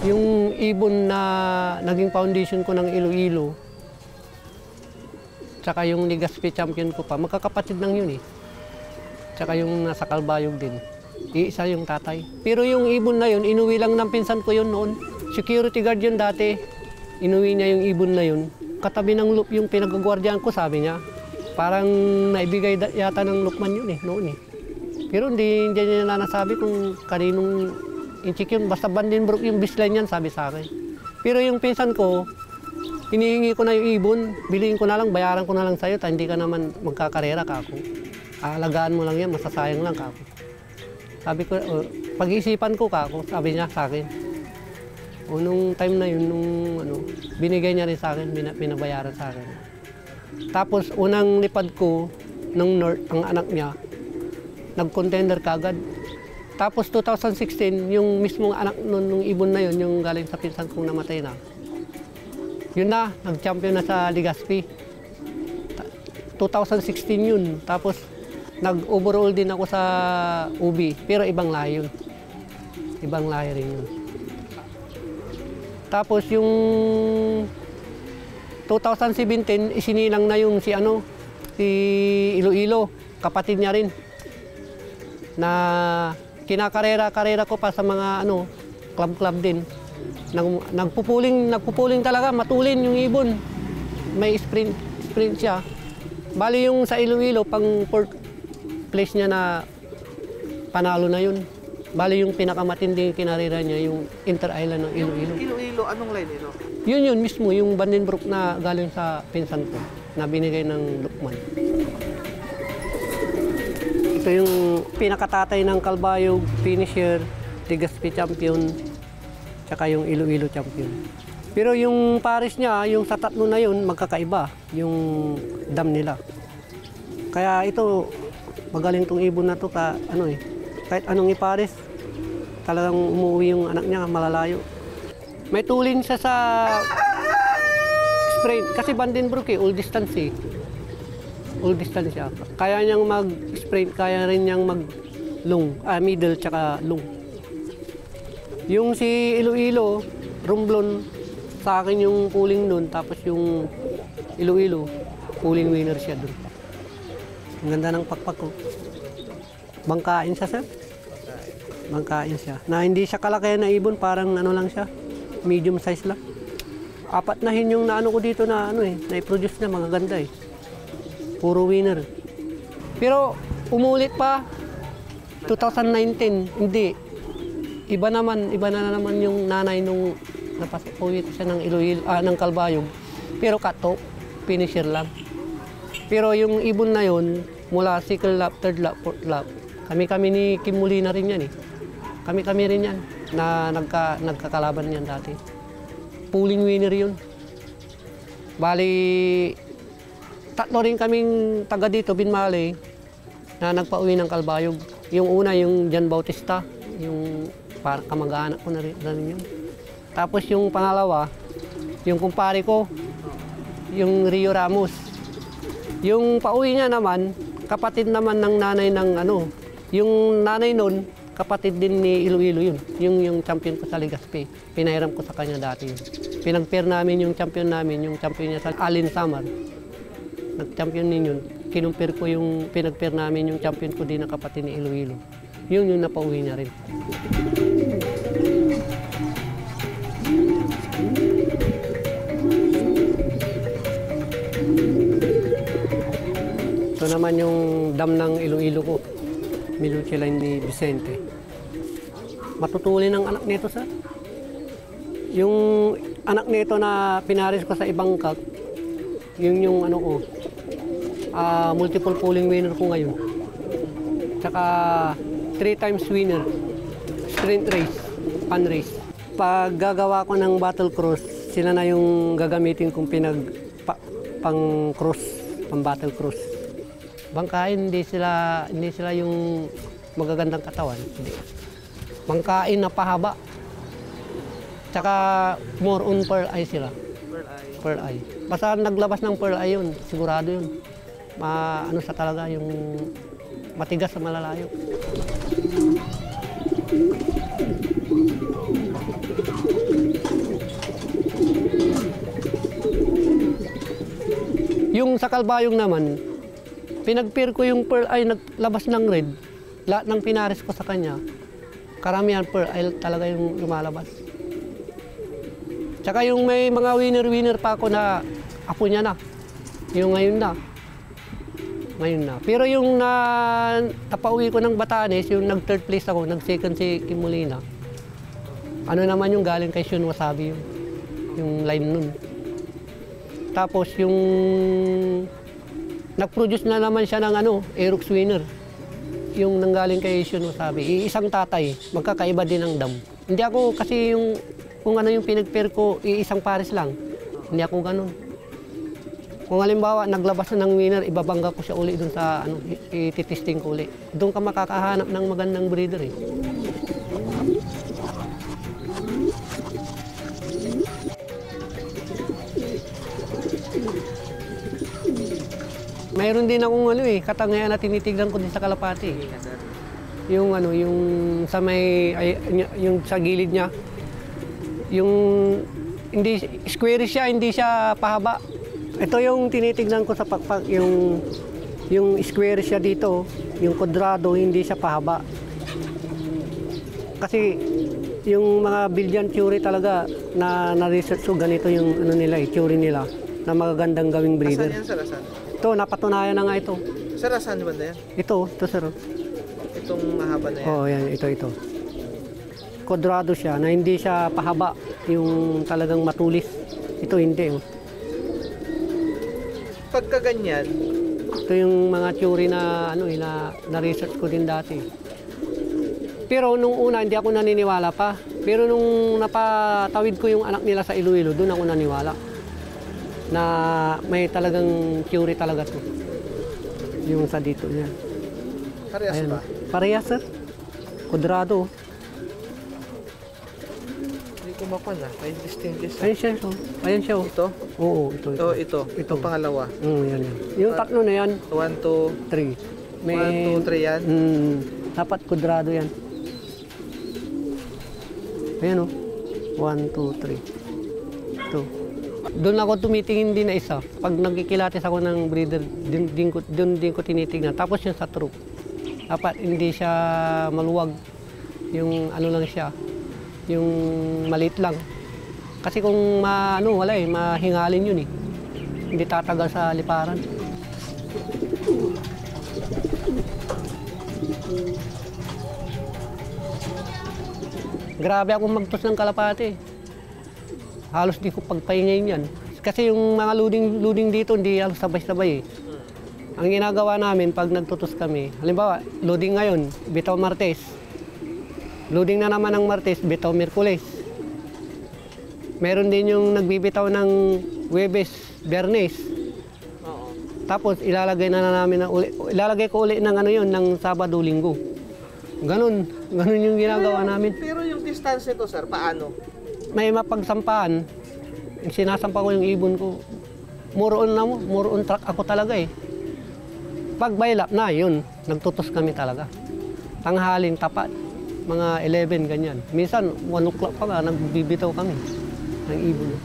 Yung ibon na naging foundation ko ng Iloilo, tsaka yung Legazpi champion ko pa, magkakapatid lang yun eh. Tsaka yung nasa Calbayog din. Iisa yung tatay. Pero yung ibon na yun, inuwi lang ng pinsan ko yun noon. Security guard yun dati. Inuwi niya yung ibon na yun. Katabi ng loop yung pinagagwardyan ko, sabi niya. Parang naibigay yata ng Lukman yun eh, noon eh. Pero hindi niya nasabi kung kaninong inchik yun. Basta Vandenbroek yung baseline yan, sabi sa akin. Pero yung pinsan ko, hinihingi ko na yung ibon. Biliin ko na lang, bayaran ko na lang sa'yo. Hindi ka naman magkakarera ka ako. Aalagaan mo lang yan, masasayang lang kako. Sabi ko, pag-iisipan ko kako, sabi niya sa akin. Nung time na yun, binigay niya rin sa akin, pinabayaran sa akin. Tapos unang lipad ko ng North, ang anak niya, nag-contender kagad. Tapos 2016, yung mismong anak nung ibon na yun, yung galing sa pinsan kong namatay na, yun na, nag-champion na sa Legazpi. 2016 yun. Tapos nag-overall din ako sa UB, pero ibang lahi yun. Ibang lahi rin yun. Tapos yung 2017, isinilang na yung si Iloilo, kapatid niya rin. Na kinakarera-karera ko pa sa mga club-club din. Nagpupuling talaga, matulin yung ibon. May sprint siya. Bali yung sa Iloilo, pang fourth place niya na panalo na yun. Bali yung pinakamatinding kinarera niya, yung Inter-Island ng Iloilo. Iloilo, anong line yun? Yun mismo, yung Vandenbroek na galing sa pinsan ko, na binigay ng Lukman. Ito yung pinakatatay ng Calbayog, finisher, Legazpi champion, tsaka yung Iloilo champion. Pero yung pares niya, yung sa tatlo na yun, magkakaiba, yung dam nila. Kaya ito, magaling tong ibon na to kahit anong ipares, talagang umuwi yung anak niya malalayo. May tulin siya sa sprint, kasi Vandenbroek all distance eh. All distance siya. Kaya niyang mag-sprint, kaya rin niyang mag-long, middle tsaka long. Yung si Iloilo, Romblon, sa akin yung pulling nun, tapos yung Iloilo, pulling winner siya dun. Ang ganda ng pakpak ko. Bangkain siya, sir. Bangkain siya. Na hindi siya kalaki na ibon, parang lang siya. Medium size lang. 4 na yung ko dito na na-produce na magaganda eh. Puro winner. Pero umulit pa 2019, hindi. Iba na naman yung nanay nung napasukulit siya ng Iloilo, ng Calbayog. Pero cut-off, finisher lang. Pero yung ibon na yun, mula second lap, third lap, fourth lap, kami ni Kim Molina rin yan eh. Kami rin yan na nagkakalaban yan dati. Pulling winner yun. Bali, 3 rin kaming taga dito, Binmali, na nagpa-uwi ng Calbayog. Yung una, yung Jan Bautista, yung kamag-anak ko na rin yun. Tapos yung pangalawa, yung kumpare ko, yung Rio Ramos. Yung pauwi niya naman, kapatid naman ng nanay ng yung nanay nun, kapatid din ni Iloilo yun. Yung champion ko sa Legazpi. Pinahiram ko sa kanya dati yun. Pinag-pair namin yung champion niya sa Alin Samar. Nag-champion din yun. Kinumpir ko yung pinag-pair namin yung champion ko din na kapatid ni Iloilo. Yun yung napauwi niya rin. Ito naman yung dam ng Iloilo ko. Milucci line ni Vicente. Matutulin ang anak nito, sir. Yung anak nito na pinaris ko sa ibang kak, yung multiple pulling winner ko ngayon. Tsaka 3 times winner, sprint race, fun race. Pag gagawa ko ng battle cross, sila na yung gagamitin kong pang cross, pang battle cross. Bangkain, hindi sila yung magagandang katawan. Hindi. Bangkain na pahaba. Tsaka more on pearl eye sila. Pearl eye. Basta naglabas ng pearl eye yun, sigurado yun. Sa talaga yung matigas sa malalayo. Yung sa kalbayong naman, pinagpir ko yung pearl ay naglabas ng red. Lahat ng pinares ko sa kanya, karamihan pearl ay talaga yung lumalabas. Tsaka yung may mga winner pa ako na apo niya na. Yung ngayon na. Ngayon na. Pero yung napauwi ko ng Batanes, yung nag-third place ako, nag-second si Kim Molina. Ano naman yung galing kay Shun Wasabi yung line nun. Tapos yung nag-produce na naman siya ng Aerox winner. Yung nanggaling kay Shun Wasabi. Isang tatay, magkakaiba din ang dam. Hindi ako kasi kung ano yung pinag-pair ko, isang pares lang. Hindi ako ganun. Kung halimbawa, naglabas na ng winner, ibabangga ko siya uli dun sa ititesting ko uli. Doon ka makakahanap ng magandang breeder eh. Mayroon din akong katangayan na tinitignan ko din sa kalapati. Yung yung sa yung sa gilid niya. Yung hindi square siya, hindi siya pahaba. Ito yung tinitignan ko sa pakpak, yung square siya dito, yung kwadrado, hindi siya pahaba. Kasi yung mga Billion Curie talaga na-research ko, ganito yung nila, Curie nila, na magagandang gawing breeder. Asan yan, sir? Asan? Ito, napatunayan na nga ito. Sir, asan ba na yan? Ito sir. Itong mahaba na yan? Oo, yan, ito. Kwadrado siya, na hindi siya pahaba, yung talagang matulis. Ito hindi. Pagka ganyan, ito yung mga theory na na-research ko din dati. Pero nung una hindi ako naniniwala pa. Pero nung napatawid ko yung anak nila sa Iloilo, doon ako naniwala. Na may talagang theory talaga to. Yung sa dito yan. parehas Ayan. ba? Parehas sir. Kwadrado. Hindi ko makuha na. May distinguish. Ayan siya. Oh. Ayan siya. Oh. Ito? Oo, ito. Ito pangalawa. Yan. Yung tatlo na yan, 1, 2, 3. 1, 2, 3 yan. Dapat kwadrado yan. Ayan o. 1, 2, 3. Ito. Doon ako tumitingin din na isa. Pag nagkikilatis ako ng breeder, doon din ko tinitingnan. Tapos yung sa troop. Dapat hindi siya maluwag. Yung lang siya. Yung maliit lang. Kasi kung wala mahingalin yun eh. Hindi tatagal sa liparan. Grabe akong magtos ng kalapate. Halos di ko pagpahingayin yan. Kasi yung mga loading dito, hindi halos sabay-sabay eh. Ang ginagawa namin pag nagtutos kami, halimbawa, loading ngayon, bitaw Martes. Loading na naman ng Martes, bitaw Miyerkules. Meron din yung nagbibitaw ng Huwebes, Biyernes. Oo. Tapos ilalagay ilalagay ko uli ng ng Sabado, Linggo. Ganun yung ginagawa namin. Pero yung distance nito, sir, paano? May mapagsampahan, sinasampa ko yung ibon ko. More on track ako talaga eh. Pag baylap na, yun, nagtutos kami talaga. Tanghaling tapat, mga 11 ganyan. Minsan 1 o'clock pa nga, nagbibitaw kami ng ibon.